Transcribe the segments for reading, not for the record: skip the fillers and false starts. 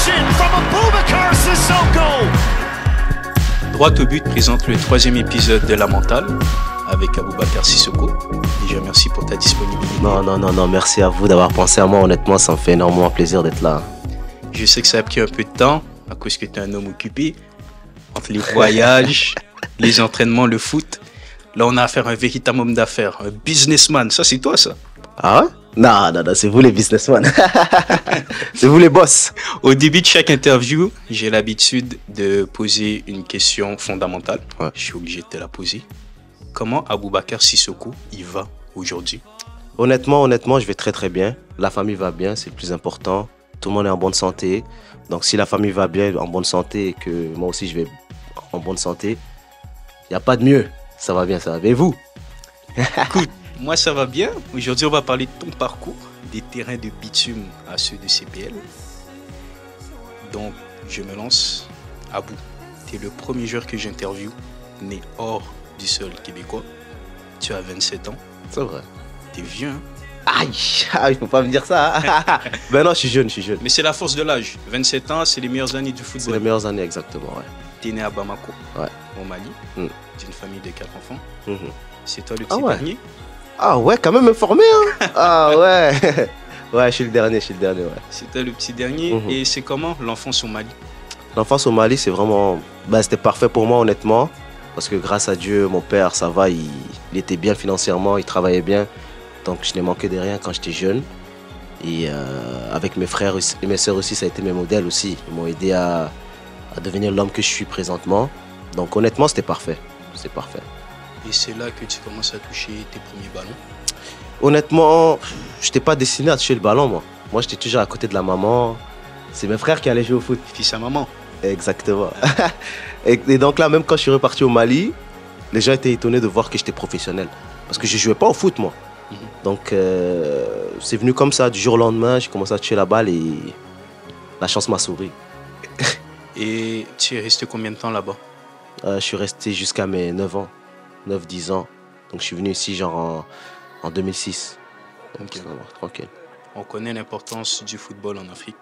Possession from Abubakar Sissoko. Droit au but présente le 3e épisode de La Mentale avec Abubakar Sissoko. Déjà, merci pour ta disponibilité. Non, merci à vous d'avoir pensé à moi. Honnêtement, ça me fait énormément plaisir d'être là. Je sais que ça a pris un peu de temps à cause que tu es un homme occupé. Entre les voyages, les entraînements, le foot. Là, on a affaire à un véritable homme d'affaires, un businessman. Ça, c'est toi, ça. Ah ouais? Non, c'est vous les businessmen. C'est vous les boss. Au début de chaque interview, j'ai l'habitude de poser une question fondamentale. Ouais. Je suis obligé de te la poser. Comment Abubakar Sissoko il va aujourd'hui? Honnêtement, je vais très très bien. La famille va bien, c'est le plus important. Tout le monde est en bonne santé. Donc si la famille va bien, en bonne santé, et que moi aussi je vais en bonne santé, il n'y a pas de mieux. Ça va bien, ça va bien. Et vous? Écoute, moi ça va bien. Aujourd'hui on va parler de ton parcours, des terrains de bitume à ceux de CPL. Donc je me lance. Abou, tu es le premier joueur que j'interviewe, né hors du sol québécois. Tu as 27 ans. C'est vrai. Tu es vieux, hein? Aïe, il faut pas me dire ça. Ben non, je suis jeune. Mais c'est la force de l'âge. 27 ans, c'est les meilleures années du C'est football. les meilleures années, exactement, ouais. Tu es né à Bamako, Ouais. au Mali, Mm. d'une famille de 4 enfants. Mhm. C'est toi le Ah petit ouais. dernier. Ah ouais, quand même informé, hein. Ah ouais. Ouais, je suis le dernier, ouais. C'est toi le petit dernier. Mhm. Et c'est comment l'enfance au Mali? L'enfance au Mali, c'est vraiment... c'était parfait pour moi, honnêtement. Parce que grâce à Dieu, mon père, ça va, il était bien financièrement, il travaillait bien. Donc je n'ai manqué de rien quand j'étais jeune. Et avec mes frères et mes sœurs aussi, ça a été mes modèles aussi. Ils m'ont aidé à devenir l'homme que je suis présentement. Donc honnêtement, c'était parfait. C'est parfait. Et c'est là que tu commences à toucher tes premiers ballons. Honnêtement, je n'étais pas destiné à toucher le ballon, moi. Moi, j'étais toujours à côté de la maman. C'est mes frères qui allaient jouer au foot. Fils à maman. Exactement. Et donc là, même quand je suis reparti au Mali, les gens étaient étonnés de voir que j'étais professionnel. Parce que je ne jouais pas au foot, moi. Mhm. Donc, c'est venu comme ça, du jour au lendemain, j'ai commencé à toucher la balle et la chance m'a souri. Et tu es resté combien de temps là-bas? Je suis resté jusqu'à mes 9 ans, 9-10 ans. Donc, je suis venu ici genre en 2006. Donc, Ok. ça va, tranquille. On connaît l'importance du football en Afrique,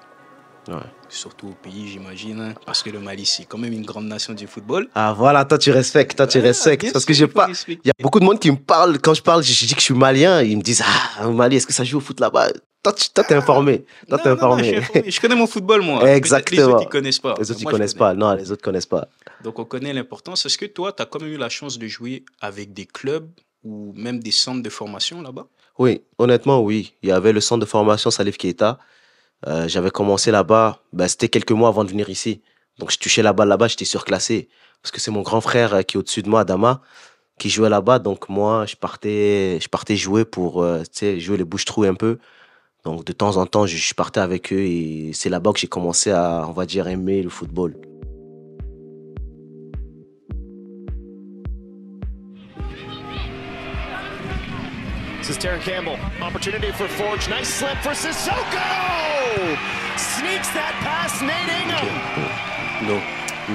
Ouais. surtout au pays, j'imagine, hein, parce que le Mali, c'est quand même une grande nation du football. Ah voilà, toi tu respectes, Bien parce que sûr, j'ai pas... faut respecter. Il y a beaucoup de monde qui me parle, quand je parle, je dis que je suis malien, ils me disent « Ah, au Mali, est-ce que ça joue au foot là-bas ?» Toi, t'es informé. Toi, t'es Non, informé. je suis informé. Je connais mon football, moi. Peut-être Exactement. les autres, ils connaissent pas. Les autres, ils Moi, je connaissent connais. pas. Non, les autres connaissent pas. Donc, on connaît l'importance. Est-ce que toi, tu as quand même eu la chance de jouer avec des clubs ou même des centres de formation là-bas? Oui, honnêtement, oui. Il y avait le centre de formation Salif Keita. J'avais commencé là-bas, c'était quelques mois avant de venir ici. Donc, je touchais la balle là-bas, j'étais surclassé. Parce que c'est mon grand frère qui est au-dessus de moi, Adama, qui jouait là-bas. Donc, moi, je partais jouer pour jouer les bouches-trous un peu. Donc, de temps en temps, je partais avec eux et c'est là-bas que j'ai commencé à, on va dire, aimer le football. This is Terran Campbell. Opportunity for Forge. Nice slip for Sissoko. Sneaks that past Nate Ingham. Donc,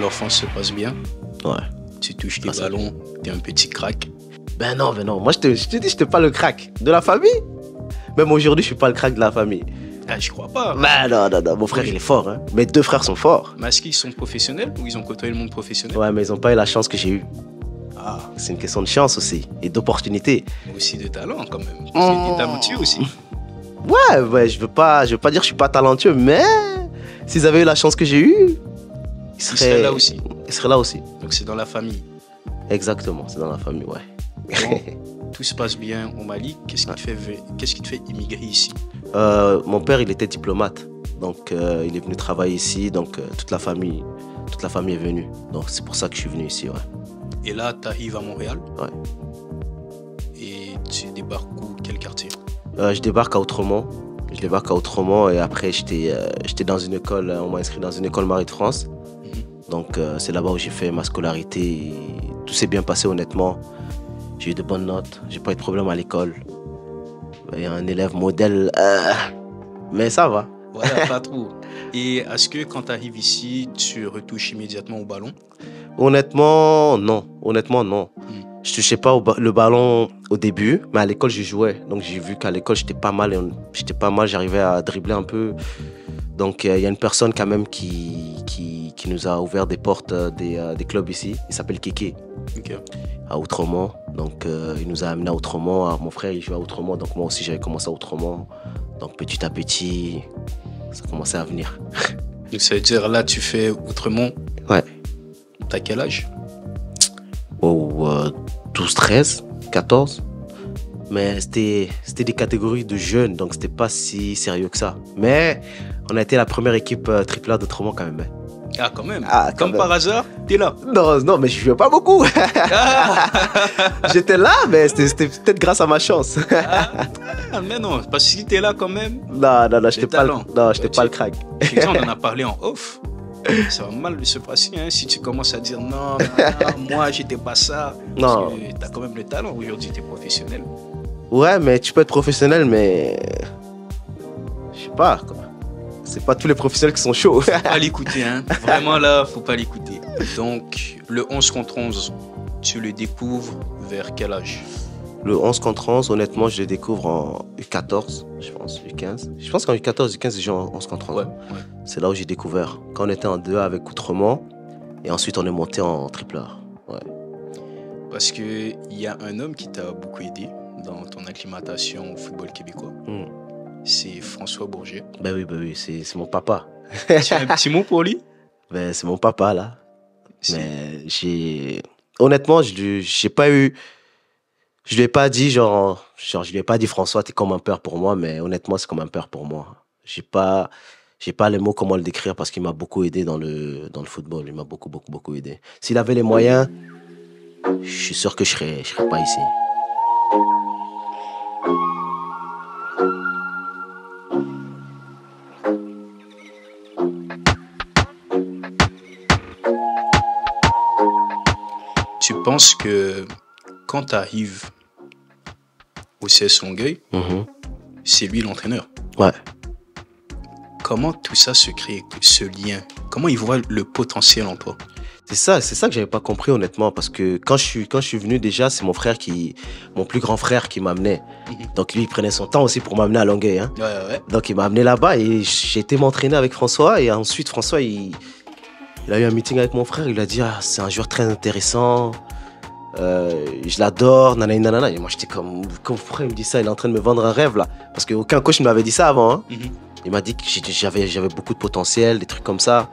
l'enfance se passe bien. Ouais. Tu touches tes Ah, ça ballons, t'es un petit crack. Ben non. Moi, je te dis, je n'étais pas le crack de la famille. Même aujourd'hui, je suis pas le crack de la famille. Ah, je crois pas. Ben non. Mon frère, il est fort. Hein. Mes 2 frères sont forts. Mais est-ce qu'ils sont professionnels ou ils ont côtoyé le monde professionnel? Ouais, mais ils n'ont pas eu la chance que j'ai eue. Ah, C'est une question de chance aussi et d'opportunité. mais aussi de talent quand même. Parce que t'es talentueux aussi. Ouais, je veux pas dire que je suis pas talentueux, mais s'ils avaient eu la chance que j'ai eue, ils seraient là aussi. Ils seraient là aussi. Donc c'est dans la famille. Exactement, c'est dans la famille, ouais. Bon, tout se passe bien au Mali. Qu'est-ce qui te fait immigrer ici? Mon père, il était diplomate, donc il est venu travailler ici, donc toute la famille est venue. Donc c'est pour ça que je suis venu ici, ouais. Et là, tu arrives à Montréal. Ouais. Et tu débarques où? Quel quartier? Je débarque à Outremont. Et après j'étais dans une école, on m'a inscrit dans une école Marie de France. Donc c'est là-bas où j'ai fait ma scolarité. Et tout s'est bien passé honnêtement. J'ai eu de bonnes notes, j'ai pas eu de problème à l'école. Il y a un élève modèle, mais ça va. Voilà, pas trop. Et est-ce que quand tu arrives ici, tu retouches immédiatement au ballon? Honnêtement, non. Je touchais pas le ballon au début, mais à l'école, je jouais. Donc j'ai vu qu'à l'école, j'étais pas mal, j'arrivais à dribbler un peu. Donc, il y a une personne quand même qui nous a ouvert des portes des clubs ici. Il s'appelle Kéké, Ok. à Outremont. Donc, il nous a amené à Outremont. Alors, mon frère, il joue à Outremont. Donc, moi aussi, j'avais commencé à Outremont. Donc, petit à petit, ça commençait à venir. Donc ça veut dire là, tu fais Outremont. Ouais. T'as quel âge? Oh, 12, 13, 14. Mais c'était des catégories de jeunes, donc c'était pas si sérieux que ça. Mais on a été la première équipe triple A d'Outremont quand même. Ah, quand même. Ah, quand Comme même. par hasard, t'es là. Non, mais je jouais pas beaucoup. Ah, J'étais là, mais c'était peut-être grâce à ma chance. mais non, parce que si t'es là quand même, Non, j'étais pas, talent. pas le crack. on en a parlé en off. Ça va mal se passer hein, si tu commences à dire non, moi j'étais pas ça. Non. Parce que t'as quand même le talent. Aujourd'hui, t'es professionnel. Ouais, mais tu peux être professionnel, mais je sais pas, quoi. C'est pas tous les professionnels qui sont chauds. Faut pas l'écouter, hein. Vraiment là, faut pas l'écouter. Donc, le 11 contre 11, tu le découvres vers quel âge? Le 11 contre 11, honnêtement, je le découvre en U14, je pense, U15. Je pense qu'en U14, U15, j'ai joué en 11 contre 11. Ouais. C'est là où j'ai découvert. Quand on était en 2A avec Outremont, et ensuite on est monté en triple A. Ouais. Parce qu'il y a un homme qui t'a beaucoup aidé dans ton acclimatation au football québécois. Mm. C'est François Bourget. Ben oui, c'est mon papa. Tu as un petit mot pour lui? Ben, c'est mon papa, là. C'est- Mais honnêtement, j'ai pas eu. Je lui ai pas dit, je lui ai pas dit, François, t'es comme un père pour moi, mais honnêtement, c'est comme un père pour moi. J'ai pas les mots comment le décrire parce qu'il m'a beaucoup aidé dans le football. Il m'a beaucoup aidé. S'il avait les moyens, je suis sûr que je serais pas ici. Tu penses que quand tu arrives au CS Longueuil, Mhm. c'est lui l'entraîneur. Ouais. Comment tout ça se crée, ce lien? Comment il voit le potentiel en toi? C'est ça que j'avais pas compris honnêtement parce que quand je suis venu déjà, c'est mon plus grand frère qui m'amenait. Mhm. Donc lui, il prenait son temps aussi pour m'amener à Longueuil, hein. Ouais. Donc il m'a amené là-bas et j'ai été m'entraîner avec François et ensuite François il a eu un meeting avec mon frère, il lui a dit c'est un joueur très intéressant, je l'adore, nanana. Et moi j'étais comme pourquoi il me dit ça, il est en train de me vendre un rêve là parce qu'aucun coach ne m'avait dit ça avant, hein. Mhm. Il m'a dit que j'avais beaucoup de potentiel, des trucs comme ça.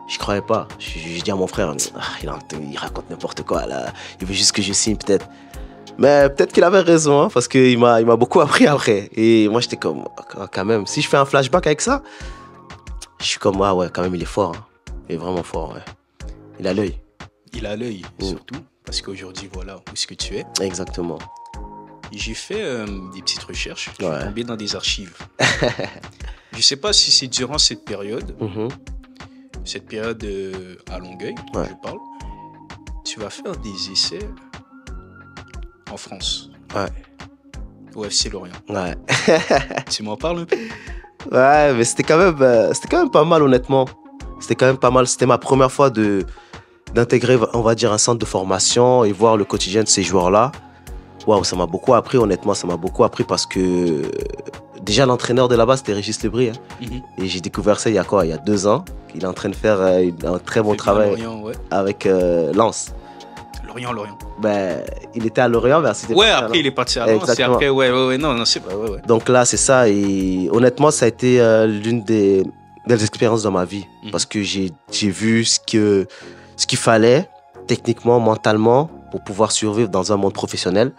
Je croyais pas. J'ai dit à mon frère, il raconte n'importe quoi là. Il veut juste que je signe peut-être. Mais peut-être qu'il avait raison, hein, parce qu'il m'a beaucoup appris après. Et moi j'étais comme, quand même, si je fais un flashback avec ça, je suis comme, ah ouais, quand même il est fort. Hein. Il est vraiment fort, ouais. Il a l'œil. Il a l'œil, Mm. surtout, parce qu'aujourd'hui, voilà où est-ce que tu es. Exactement. J'ai fait des petites recherches, je Ouais. suis tombé dans des archives. Je sais pas si c'est durant cette période, Mhm. à Longueuil, Ouais. je parle, tu vas faire des essais en France, Ouais. au FC Lorient. Ouais. Tu m'en parles un peu? Ouais, mais c'était quand même pas mal, honnêtement. C'était quand même pas mal. C'était ma première fois d'intégrer, on va dire, un centre de formation et voir le quotidien de ces joueurs-là. Waouh, ça m'a beaucoup appris, honnêtement. Ça m'a beaucoup appris parce que déjà, l'entraîneur de là-bas, c'était Régis Lebris. Hein. Mhm. Et j'ai découvert ça il y a 2 ans. Il est en train de faire un très bon Fait bien travail Lorient, ouais. avec Lens. Lorient. Ben, il était à Lorient, mais c'était Ouais, pas après il est parti à Lens, et Exactement. après, ouais, non, c'est pas, ouais. Donc là, c'est ça. Et honnêtement, ça a été l'une des belles expériences dans ma vie. Mhm. Parce que j'ai vu ce qu'il fallait, techniquement, mentalement, pour pouvoir survivre dans un monde professionnel.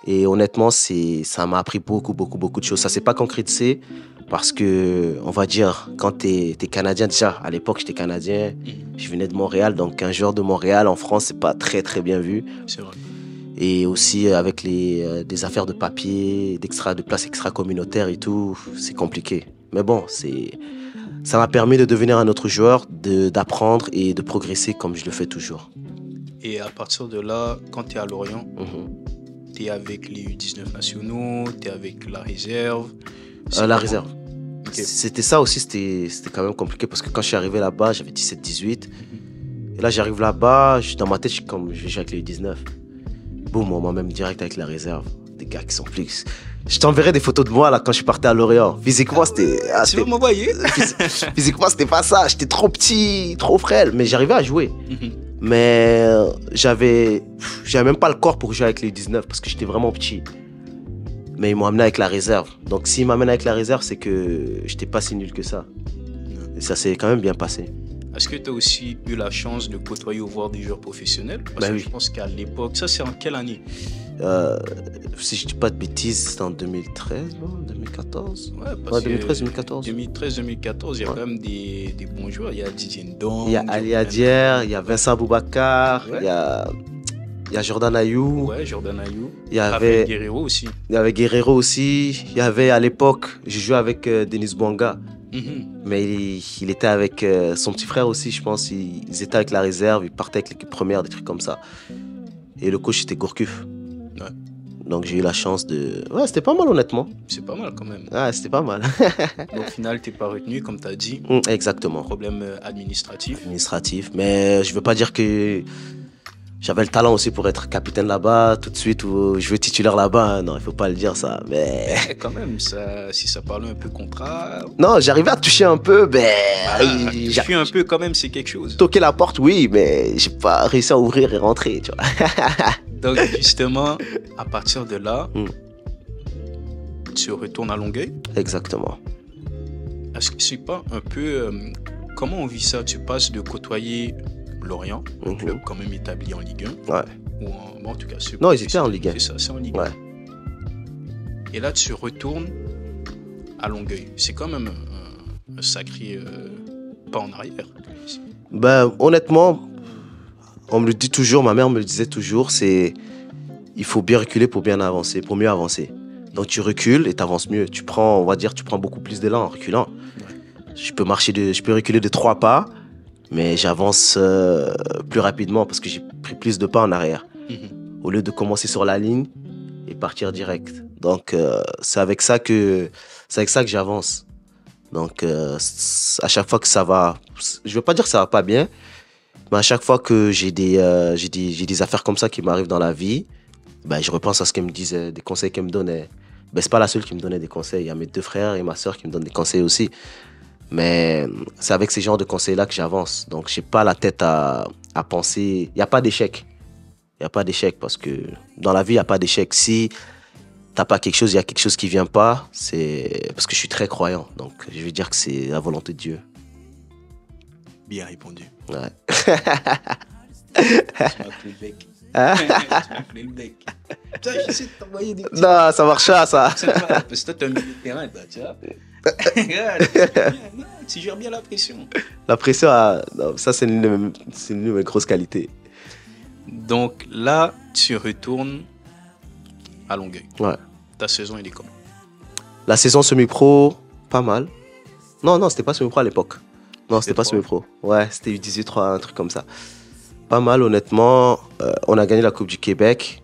Et honnêtement, ça m'a appris beaucoup de choses. Ça s'est pas concrétisé parce que, on va dire, quand t'es Canadien, déjà, à l'époque, j'étais Canadien. Mhm. Je venais de Montréal. Donc, un joueur de Montréal, en France, c'est pas très, très bien vu. C'est vrai. Et aussi avec des affaires de papier, de places extra-communautaires et tout, c'est compliqué. Mais bon, ça m'a permis de devenir un autre joueur, d'apprendre et de progresser comme je le fais toujours. Et à partir de là, quand tu es à Lorient, Mhm. tu es avec les U19 nationaux, tu es avec la réserve. C'est La comment? réserve. Ok. C'était ça aussi, c'était quand même compliqué parce que quand je suis arrivé là-bas, j'avais 17-18. Et là, j'arrive là-bas, dans ma tête, je vais jouer avec les U19. Boum, on m'a même direct avec la réserve. des gars qui sont plus... Je t'enverrai des photos de moi là quand je partais à Lorient. Physiquement, c'était... Tu vas m'envoyer? Physiquement, c'était pas ça. J'étais trop petit, trop frêle, mais j'arrivais à jouer. Mais j'avais même pas le corps pour jouer avec les 19 parce que j'étais vraiment petit. Mais ils m'ont amené avec la réserve. Donc s'ils m'amènent avec la réserve, c'est que j'étais pas si nul que ça. Et ça s'est quand même bien passé. Est-ce que tu as aussi eu la chance de côtoyer ou voir des joueurs professionnels? Parce que oui. je pense qu'à l'époque, ça c'est en quelle année? Si je dis pas de bêtises, c'était en 2013, non 2014? Ouais, parce que 2013-2014. 2013-2014, il y a quand même des bons joueurs. Il y a Didier Ndong. Il y a Ali Adier, il y a Vincent Boubacar, il y a Jordan Ayou. Ouais, Jordan Ayou. Il y avait Guerrero aussi. Il y avait Guerrero aussi. Il y avait à l'époque, j'ai joué avec Denis Bouanga. Mais il était avec son petit frère aussi, je pense. Ils étaient avec la réserve, ils partaient avec l'équipe première, des trucs comme ça. Et le coach était Gourcuff. Ouais. Donc j'ai eu la chance de... Ouais, c'était pas mal honnêtement. C'est pas mal quand même. Ouais, c'était pas mal. Donc, au final, t'es pas retenu, comme tu as dit. Exactement. Problème administratif. Administratif. Mais je veux pas dire que j'avais le talent aussi pour être capitaine là-bas, tout de suite, ou je veux titulaire là-bas. Hein. Non, il faut pas le dire ça. Mais quand même, ça, si ça parle un peu contrat... Non, j'arrivais à toucher un peu, mais... toucher un peu quand même, c'est quelque chose. Toquer la porte, oui, mais j'ai pas réussi à ouvrir et rentrer, tu vois. Donc justement, à partir de là, tu retournes à Longueuil. Exactement. Est-ce que c'est pas un peu... comment on vit ça? Tu passes de côtoyer Lorient, un club quand même établi en Ligue 1. Ouais. Ou en tout cas, non, ils étaient en Ligue 1. C'est ça, c'est en Ligue 1. Ouais. Et là, tu retournes à Longueuil. C'est quand même un sacré pas en arrière. Ben, honnêtement, on me le dit toujours, ma mère me le disait toujours, c'est il faut bien reculer pour bien avancer, pour mieux avancer. Donc tu recules et tu avances mieux. Tu prends, on va dire, tu prends beaucoup plus d'élan en reculant. Ouais. Je peux reculer de 3 pas, mais j'avance plus rapidement parce que j'ai pris plus de pas en arrière. Au lieu de commencer sur la ligne et partir direct. Donc c'est avec ça que j'avance. Donc à chaque fois que ça va, je veux pas dire que ça va pas bien, mais à chaque fois que j'ai des affaires comme ça qui m'arrivent dans la vie, ben je repense à ce qu'elle me disait, des conseils qu'elle me donnait. Ben c'est pas la seule qui me donnait des conseils, il y a mes 2 frères et ma sœur qui me donnent des conseils aussi. Mais c'est avec ces genres de conseils-là que j'avance. Donc j'ai pas la tête à penser, il y a pas d'échec. Il y a pas d'échec parce que dans la vie il y a pas d'échec. Si t'as pas quelque chose, il y a quelque chose qui vient pas, c'est parce que je suis très croyant. Donc je vais dire que c'est la volonté de Dieu. Bien répondu. Ouais. Tu m'as pris le bec. Tu m'as pris le bec. Putain, j'essaie de t'envoyer des petits... Non, ça marche pas, ça. Parce que toi, t'es un milieu de terrain, toi, tu vois. Tu gères bien la pression. La pression, non, ça, c'est une de mes grosses qualités. Donc là, tu retournes à Longueuil. Ouais. Ta saison, elle est comment? La saison semi-pro, pas mal. Non, c'était pas semi-pro à l'époque. Non, c'était pas semi-pro. Ouais, c'était U18-3, un truc comme ça. Pas mal, honnêtement. On a gagné la Coupe du Québec.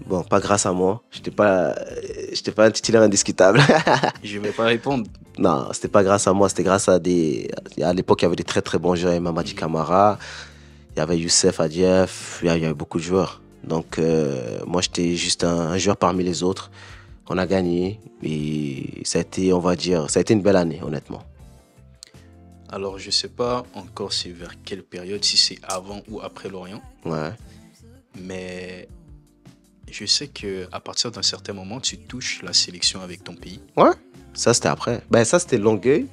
Bon, pas grâce à moi. J'étais pas un titulaire indiscutable. Je vais pas répondre. Non, c'était pas grâce à moi. C'était grâce à des... À l'époque, il y avait des très très bons joueurs. Il y avait Mamadi Camara, il y avait Youssef Adjef, il y avait beaucoup de joueurs. Donc, moi, j'étais juste un joueur parmi les autres. On a gagné. Et ça a été, on va dire, ça a été une belle année, honnêtement. Alors, je sais pas encore c'est vers quelle période, si c'est avant ou après Lorient. Ouais. Mais je sais qu'à partir d'un certain moment, tu touches la sélection avec ton pays. Ouais, ça c'était après. Ben ça c'était Longueuil,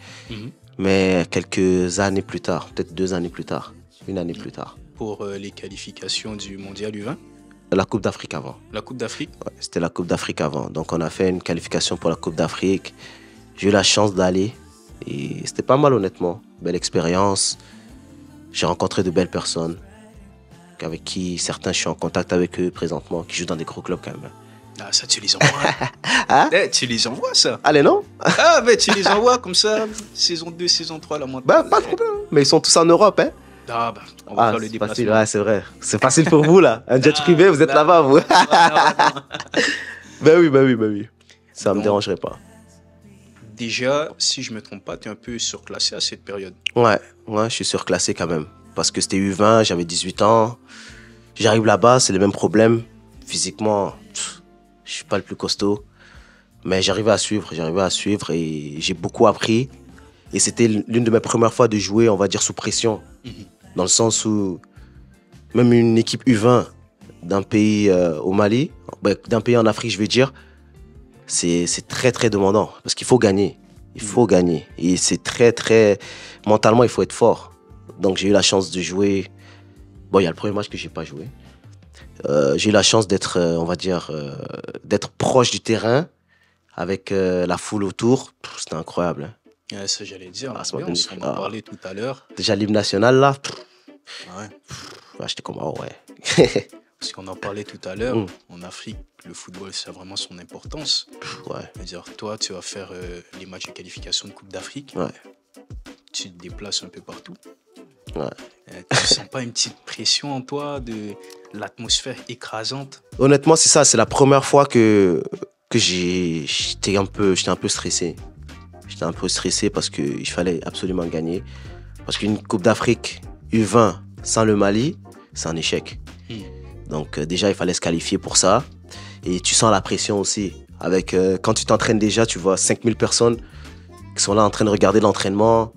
mais quelques années plus tard, peut-être 2 années plus tard, 1 année plus tard. Pour les qualifications du Mondial U20 ? La Coupe d'Afrique avant. La Coupe d'Afrique ? Ouais, c'était la Coupe d'Afrique avant. Donc on a fait une qualification pour la Coupe d'Afrique. J'ai eu la chance d'aller et c'était pas mal honnêtement. Belle expérience. J'ai rencontré de belles personnes avec qui certains je suis en contact avec eux présentement, qui jouent dans des gros clubs quand même. Ah, ça tu les envoies. Hein? Tu les envoies ça. Allez non? Ah ben tu les envoies comme ça, saison 2, saison 3, la moitié. Bah pas de problème, mais ils sont tous en Europe hein. Ah bah on va faire le déplacement. Facile, ouais, c'est vrai. C'est facile pour vous là. Un jet privé, vous êtes là-bas vous. Ben oui. Ça me dérangerait pas. Déjà, si je me trompe pas, tu es un peu surclassé à cette période. Ouais, je suis surclassé quand même. Parce que c'était U20, j'avais 18 ans. J'arrive là-bas, c'est le même problème. Physiquement, Je suis pas le plus costaud. Mais j'arrivais à suivre et j'ai beaucoup appris. Et c'était l'une de mes premières fois de jouer, on va dire, sous pression. Dans le sens où même une équipe U20 d'un pays au Mali, d'un pays en Afrique, je veux dire, c'est très, très demandant. Parce qu'il faut gagner. Il faut gagner. Et c'est très, très... Mentalement, il faut être fort. Donc, j'ai eu la chance de jouer... Bon, il y a le premier match que j'ai pas joué. J'ai eu la chance d'être, on va dire, d'être proche du terrain avec la foule autour. C'était incroyable. Hein. Ouais, ça, j'allais dire. Ah, On en parlait tout à l'heure. Déjà, l'hymne national, là. Ouais. J'étais comme, oh ouais. Parce qu'on en parlait tout à l'heure. En Afrique, le football, ça a vraiment son importance. Ouais. C'est-à-dire, toi, tu vas faire les matchs de qualification de Coupe d'Afrique. Ouais. Tu te déplaces un peu partout. Ouais. Tu sens pas une petite pression en toi de l'atmosphère écrasante? Honnêtement, c'est ça. C'est la première fois que j'étais un peu stressé. J'étais un peu stressé parce qu'il fallait absolument gagner. Parce qu'une Coupe d'Afrique U20 sans le Mali, c'est un échec. Donc déjà, il fallait se qualifier pour ça. Et tu sens la pression aussi. Avec, quand tu t'entraînes déjà, tu vois 5000 personnes qui sont là en train de regarder l'entraînement.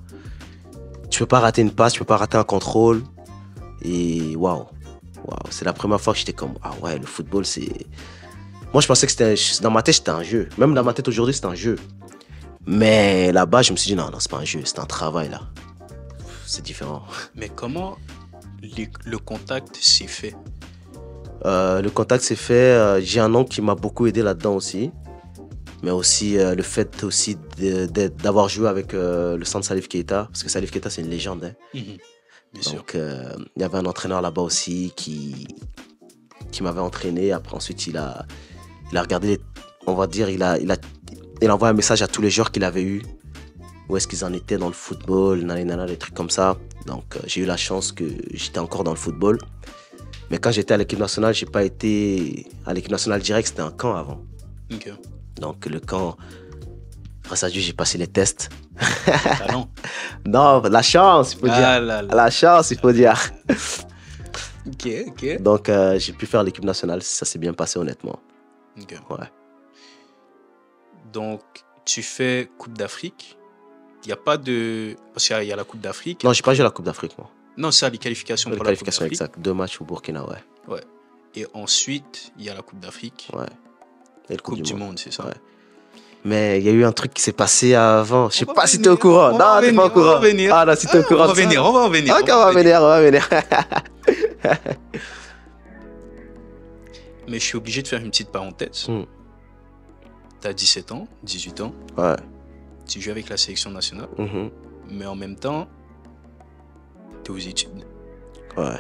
Tu peux pas rater une passe, tu peux pas rater un contrôle. Et waouh. C'est la première fois que j'étais comme, ah ouais, le football, c'est... Moi, je pensais que dans ma tête, c'était un jeu. Même dans ma tête aujourd'hui, c'était un jeu. Mais là-bas, je me suis dit, non, c'est pas un jeu, c'est un travail, là. C'est différent. Mais comment le contact s'est fait? Le contact s'est fait. J'ai un oncle qui m'a beaucoup aidé là-dedans aussi. Mais aussi le fait aussi d'avoir joué avec le centre Salif Keita. Parce que Salif Keita, c'est une légende. Hein. Bien Donc, il y avait un entraîneur là-bas aussi qui m'avait entraîné. Après, ensuite, il a regardé, on va dire, il a envoyé un message à tous les joueurs qu'il avait eu. Où est-ce qu'ils en étaient dans le football, des trucs comme ça. Donc, j'ai eu la chance que j'étais encore dans le football. Mais quand j'étais à l'équipe nationale, j'ai pas été à l'équipe nationale direct, c'était un camp avant. Ok. Donc, le camp, grâce à Dieu, j'ai passé les tests. Talent. Non, la chance, il faut dire. La chance, il faut dire. Ok. Donc, j'ai pu faire l'équipe nationale, ça s'est bien passé, honnêtement. Ok. Ouais. Donc, tu fais Coupe d'Afrique. Il n'y a pas de... Parce qu'il y a la Coupe d'Afrique. Non, j'ai pas joué la Coupe d'Afrique, moi. Non, c'est les qualifications pour la Coupe d'Afrique. Exact. 2 matchs au Burkina, ouais. Ouais. Et ensuite, il y a la Coupe d'Afrique. Ouais. Et le Coupe du Monde, c'est ça. Ouais. Mais il y a eu un truc qui s'est passé avant. Je sais pas si t'es au courant. Non, t'es pas au courant. Ah non, si t'es au courant. On va venir. Ok, on va venir. Mais je suis obligé de faire une petite parenthèse. T'as 17 ans, 18 ans. Ouais. Tu joues avec la sélection nationale. Mais en même temps, t'es aux études. Ouais.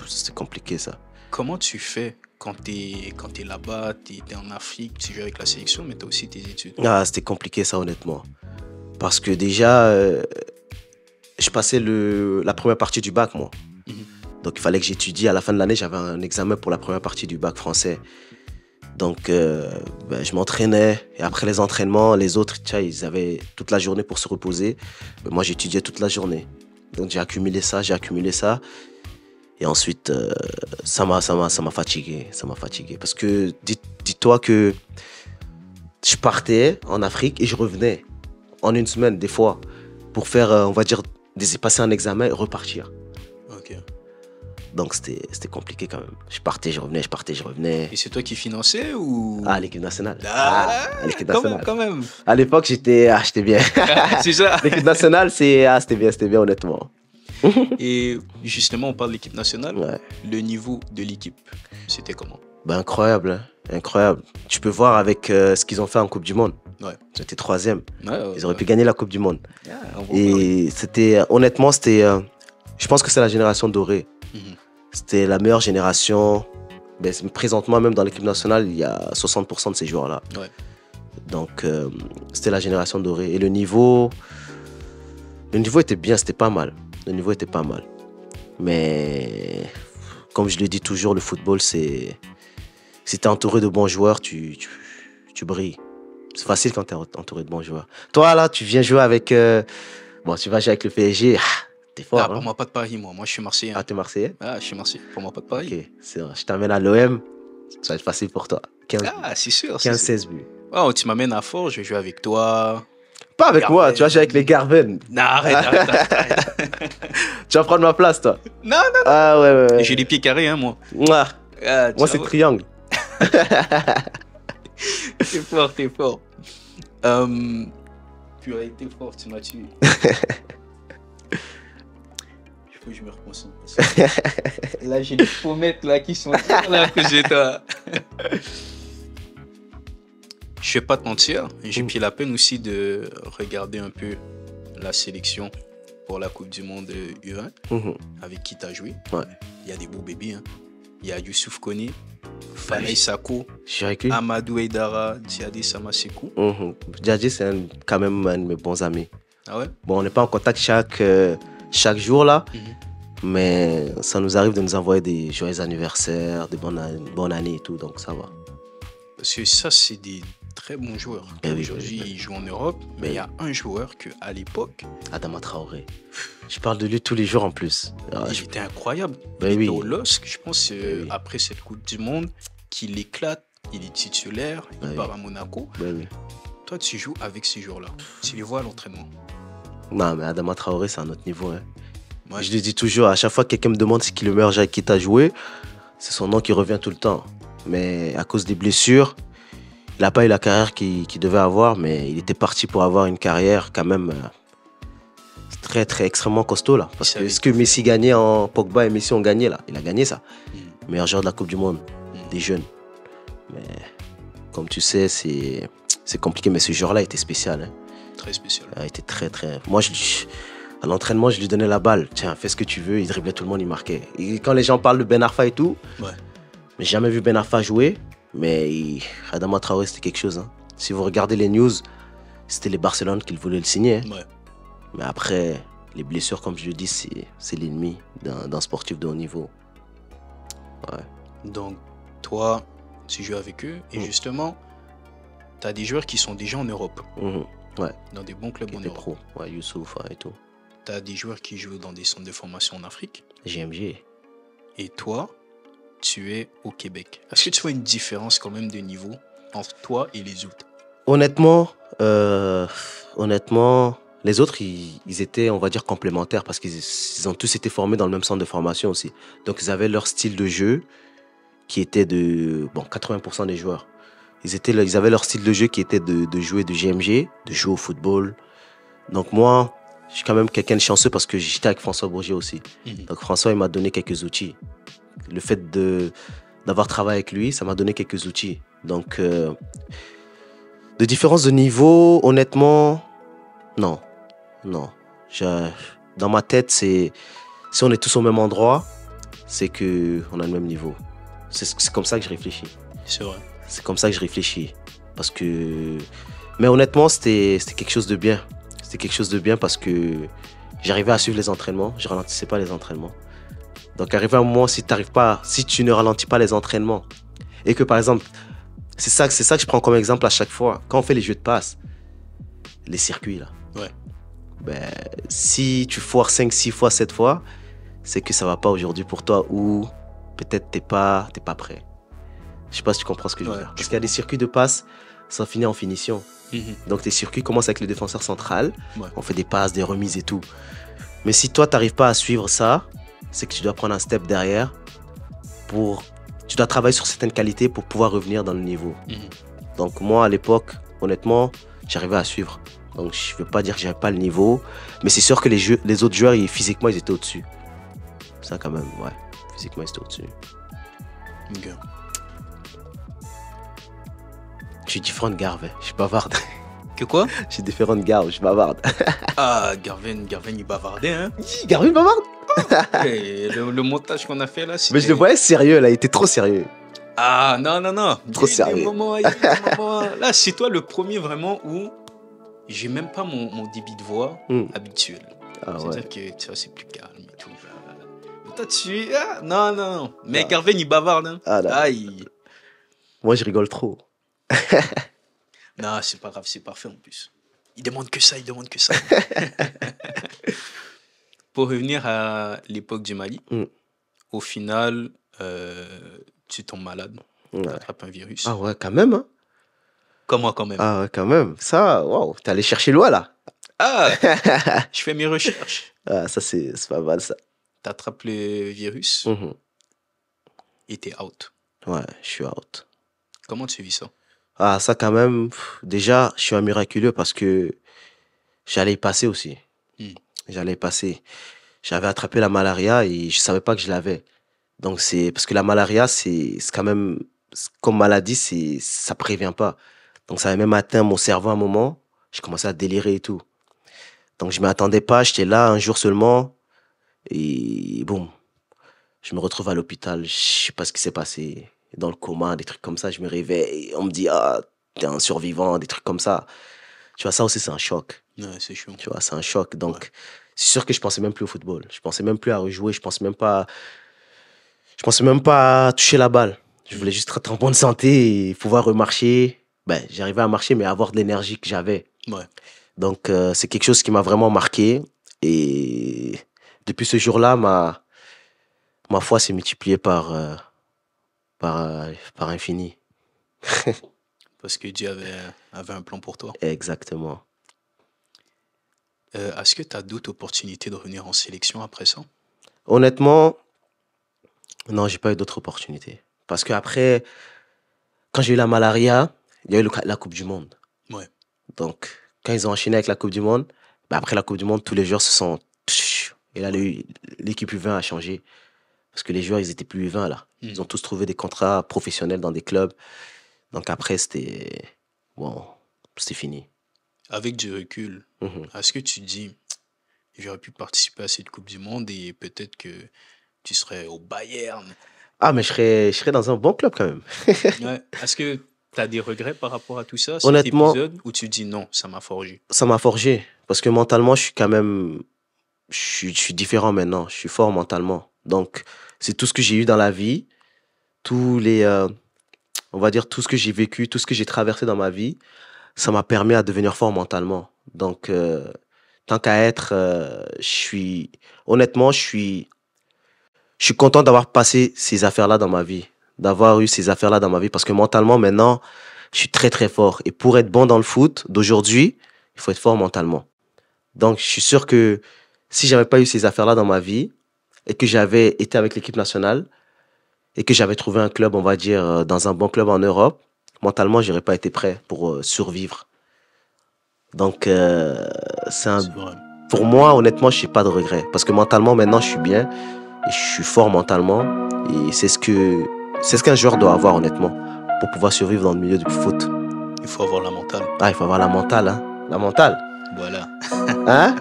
C'était compliqué, ça. Comment tu fais quand t'es là-bas, t'es en Afrique, tu joues avec la sélection, mais t'as aussi tes études? Ah, c'était compliqué, ça, honnêtement. Parce que déjà, je passais la première partie du bac, moi. Donc, il fallait que j'étudie. À la fin de l'année, j'avais un examen pour la première partie du bac français. Donc, je m'entraînais. Et après les entraînements, les autres, ils avaient toute la journée pour se reposer. Mais moi, j'étudiais toute la journée. Donc, j'ai accumulé ça. Et ensuite, ça m'a fatigué. Parce que, dis-toi que je partais en Afrique et je revenais en une semaine, des fois, pour faire, on va dire, passer un examen et repartir. Ok. Donc, c'était compliqué quand même. Je partais, je revenais. Et c'est toi qui finançais ou... Ah, l'équipe nationale. L'équipe nationale. Quand même. À l'époque, j'étais bien. C'est ça. L'équipe nationale, c'était bien, honnêtement. Et justement, on parle de l'équipe nationale. Ouais. Le niveau de l'équipe, c'était comment? Incroyable, hein. Incroyable. Tu peux voir avec ce qu'ils ont fait en Coupe du Monde. Ouais. Ils étaient 3e. Ils auraient pu gagner la Coupe du Monde. Et honnêtement, je pense que c'est la génération dorée. C'était la meilleure génération. Présentement, même dans l'équipe nationale, il y a 60% de ces joueurs-là. Ouais. Donc, c'était la génération dorée. Et le niveau était bien, c'était pas mal. Le niveau était pas mal. Mais, comme je le dis toujours, le football, si t'es entouré de bons joueurs, tu brilles. C'est facile quand t'es entouré de bons joueurs. Toi, là, tu viens jouer avec... tu vas jouer avec le PSG. T'es fort, pour moi, pas de Paris, moi. Moi, je suis Marseillais. Ah, t'es Marseillais? Ah, je suis Marseillais. Pour moi, pas de Paris. Ok, c'est vrai. Je t'amène à l'OM. Ça va être facile pour toi. 15 buts. Ah, c'est sûr. c'est sûr. 15-16 buts. Oh, tu m'amènes à Fort, je vais jouer avec toi. Pas avec Garven. moi, tu vas jouer avec les Garven. Non, arrête. Tu vas prendre ma place, toi. Non, non. Ah ouais. J'ai les pieds carrés, hein, moi. Mouah. Ah, tu Moi, vas c'est voir. triangle. T'es fort, t'es fort. Tu as été fort, tu m'as tué. Il faut que je me reconcentre. parce que Là, j'ai les pommettes là, qui sont là à cause de toi. Je vais pas te mentir, j'ai pris la peine aussi de regarder un peu la sélection pour la Coupe du Monde U20, Mhm. avec qui tu as joué. Ouais. Il y a des beaux bébés. Hein. Il y a Youssouf Kone, Farai Sako, Je suis avec lui. Amadou Eidara, Diadé Samasekou. Djadji, c'est quand même un de mes bons amis. Ah ouais? Bon, on n'est pas en contact chaque jour là, Mhm. mais ça nous arrive de nous envoyer des joyeux anniversaires, des bonnes années et tout, donc ça va. Parce que ça, c'est des très bons joueurs. Eh oui, Aujourd'hui, oui. ils jouent en Europe, mais Eh il y a un joueur que à l'époque, Adama Traoré. Je parle de lui tous les jours en plus. Ah, il était incroyable. Ben il oui. était au LOSC, je pense, oui. après cette Coupe du Monde, qu'il éclate, il est titulaire, il Ben part à Monaco. oui. Toi, tu joues avec ces joueurs-là. Tu les vois à l'entraînement. Non, mais Adama Traoré, c'est un autre niveau. Hein. Moi, Je le dis toujours, à chaque fois que quelqu'un me demande c'est qui le meilleur joueur avec qui tu as joué, c'est son nom qui revient tout le temps. Mais à cause des blessures, il n'a pas eu la carrière qu'il devait avoir, mais il était parti pour avoir une carrière quand même très extrêmement costaud là. Parce Il que savait ce que Messi gagnait en Pogba et Messi ont gagné là, il a gagné ça. Mm. Meilleur joueur de la Coupe du Monde, des jeunes. Mais comme tu sais, c'est compliqué, mais ce joueur-là était spécial. Hein. très spécial. Il était très. Moi, à l'entraînement, je lui donnais la balle. Tiens, fais ce que tu veux. Il driblait tout le monde, il marquait. Et quand les gens parlent de Ben Arfa et tout, Ouais. j'ai jamais vu Ben Arfa jouer, mais Adama Traoré, c'était quelque chose. Hein. Si vous regardez les news, c'était les Barcelone qui voulaient le signer. Hein. Ouais. Mais après, les blessures, comme je le dis, c'est l'ennemi d'un sportif de haut niveau. Ouais. Donc, toi, tu joues avec eux et justement, tu as des joueurs qui sont déjà en Europe, Mhm. Ouais, dans des bons clubs qui en était Europe. pro. Ouais, Youssouf et tout. Tu as des joueurs qui jouent dans des centres de formation en Afrique. GMG. Et toi, tu es au Québec. Est-ce que tu vois une différence quand même de niveau entre toi et les autres? Honnêtement, les autres, ils étaient, on va dire, complémentaires parce qu'ils ont tous été formés dans le même centre de formation aussi. Donc, ils avaient leur style de jeu qui était de... Bon, 80% des joueurs. Ils avaient leur style de jeu qui était de jouer de GMG, de jouer au football. Donc, moi, je suis quand même quelqu'un de chanceux parce que j'étais avec François Bourgier aussi. Donc, François, il m'a donné quelques outils. Le fait d'avoir travaillé avec lui, ça m'a donné quelques outils. Donc, de différence de niveau, honnêtement, non. Dans ma tête, si on est tous au même endroit, c'est qu'on a le même niveau. C'est comme ça que je réfléchis. C'est vrai. C'est comme ça que je réfléchis. Parce que... Mais honnêtement, c'était quelque chose de bien. C'était quelque chose de bien parce que j'arrivais à suivre les entraînements. Je ne ralentissais pas les entraînements. Donc, arrivé à un moment, si tu ne ralentis pas les entraînements, et que par exemple, c'est ça que je prends comme exemple à chaque fois. Quand on fait les jeux de passe, les circuits là. Ouais. Ben, si tu foires 5, 6 fois, 7 fois, c'est que ça va pas aujourd'hui pour toi ou peut-être t'es pas prêt. Je sais pas si tu comprends ce que je veux Ouais, dire. Parce qu'il y a des circuits de passe, ça finit en finition. Donc tes circuits commencent avec le défenseur central, Ouais. on fait des passes, des remises et tout. Mais si toi t'arrives pas à suivre ça, c'est que tu dois prendre un step derrière tu dois travailler sur certaines qualités pour pouvoir revenir dans le niveau. Donc moi à l'époque, honnêtement, j'arrivais à suivre. Donc je ne veux pas dire que j'avais pas le niveau, mais c'est sûr que les autres joueurs, physiquement, ils étaient au-dessus. Ça quand même, ouais. Physiquement, ils étaient au-dessus. Ok. Je suis différent de Garvey, je suis bavarde. Que quoi? Je suis différent de Garvey, je suis bavarde. Ah, Garven, il bavardait, hein. Garvey bavarde. Et le montage qu'on a fait là, c'était... Mais je le voyais sérieux là, il était trop sérieux. Ah, non. Trop Il y a eu sérieux. des moments. Là, c'est toi le premier vraiment où j'ai même pas mon débit de voix habituel. Ah C'est-à-dire ouais. que tu vois, c'est plus calme et tout. Mais toi, tu... Ah, non. Mais Garven, il bavarde, hein. Ah, là. Moi, je rigole trop. Non, c'est pas grave, c'est parfait en plus. Il demande que ça. Pour revenir à l'époque du Mali, au final, tu tombes malade. Ouais. t'attrapes un virus. Ah ouais, quand même, hein. Comme moi, quand même. Ah ouais, quand même. Ça, waouh, t'es allé chercher loin, là. Ah, je fais mes recherches. Ah, ça, c'est pas mal, ça. T'attrapes le virus Mhm. et t'es out. Ouais, je suis out. Comment tu vis ça? Ah, ça, quand même, déjà, je suis un miraculeux parce que j'allais y passer aussi. Hmm. J'allais y passer. J'avais attrapé la malaria et je savais pas que je l'avais. Donc, c'est parce que la malaria, c'est quand même, comme maladie, ça prévient pas. Donc, ça avait même atteint mon cerveau à un moment. J'ai commencé à délirer et tout. Donc, je m'y attendais pas. J'étais là un jour seulement. Et boum, je me retrouve à l'hôpital. Je sais pas ce qui s'est passé. Dans le coma, des trucs comme ça. Je me réveille. On me dit, ah, t'es un survivant, des trucs comme ça. Tu vois, ça aussi, c'est un choc. Ouais, c'est chaud. Tu vois, c'est un choc. Donc, Ouais. c'est sûr que je pensais même plus au football. Je pensais même plus à rejouer. Je pensais même pas à toucher la balle. Je voulais juste être en bonne santé et pouvoir remarcher. Ben, j'arrivais à marcher, mais avoir de l'énergie que j'avais. Ouais. Donc, c'est quelque chose qui m'a vraiment marqué. Et depuis ce jour-là, ma foi s'est multipliée par infini. Parce que Dieu avait un plan pour toi. Exactement. Est-ce que tu as d'autres opportunités de revenir en sélection après ça? Honnêtement, non, j'ai pas eu d'autres opportunités. Parce que après, quand j'ai eu la malaria, il y a eu la Coupe du Monde. Ouais. Donc, quand ils ont enchaîné avec la Coupe du Monde, ben après la Coupe du Monde, tous les joueurs se sont... Et là, l'équipe U20 a changé. Parce que les joueurs, ils étaient plus U20 là. Ils ont tous trouvé des contrats professionnels dans des clubs. Donc après, c'était... Bon, c'était fini. Avec du recul, Mhm. est-ce que tu dis, j'aurais pu participer à cette Coupe du Monde et peut-être que tu serais au Bayern? Ah, mais je serais dans un bon club quand même. Ouais. Est-ce que tu as des regrets par rapport à tout ça, cet Honnêtement, épisode, ou tu dis non, ça m'a forgé? ça m'a forgé. Parce que mentalement, je suis quand même... je suis différent maintenant. Je suis fort mentalement. Donc, c'est tout ce que j'ai eu dans la vie. Tous les... on va dire tout ce que j'ai vécu, tout ce que j'ai traversé dans ma vie. Ça m'a permis à devenir fort mentalement. Donc, tant qu'à être, honnêtement, je suis content d'avoir passé ces affaires-là dans ma vie, d'avoir eu ces affaires-là dans ma vie, parce que mentalement, maintenant, je suis très, très fort. Et pour être bon dans le foot d'aujourd'hui, il faut être fort mentalement. Donc, je suis sûr que si j'avais pas eu ces affaires-là dans ma vie, et que j'avais été avec l'équipe nationale, et que j'avais trouvé un club, on va dire, dans un bon club en Europe, mentalement, j'aurais pas été prêt pour survivre. Donc, C'est vrai. pour moi, honnêtement, je n'ai pas de regrets. Parce que mentalement, maintenant, je suis bien. Et je suis fort mentalement. Et c'est ce qu'un joueur doit avoir, honnêtement, pour pouvoir survivre dans le milieu du foot. Il faut avoir la mentale. Ah, il faut avoir la mentale, hein. La mentale. Voilà. Hein?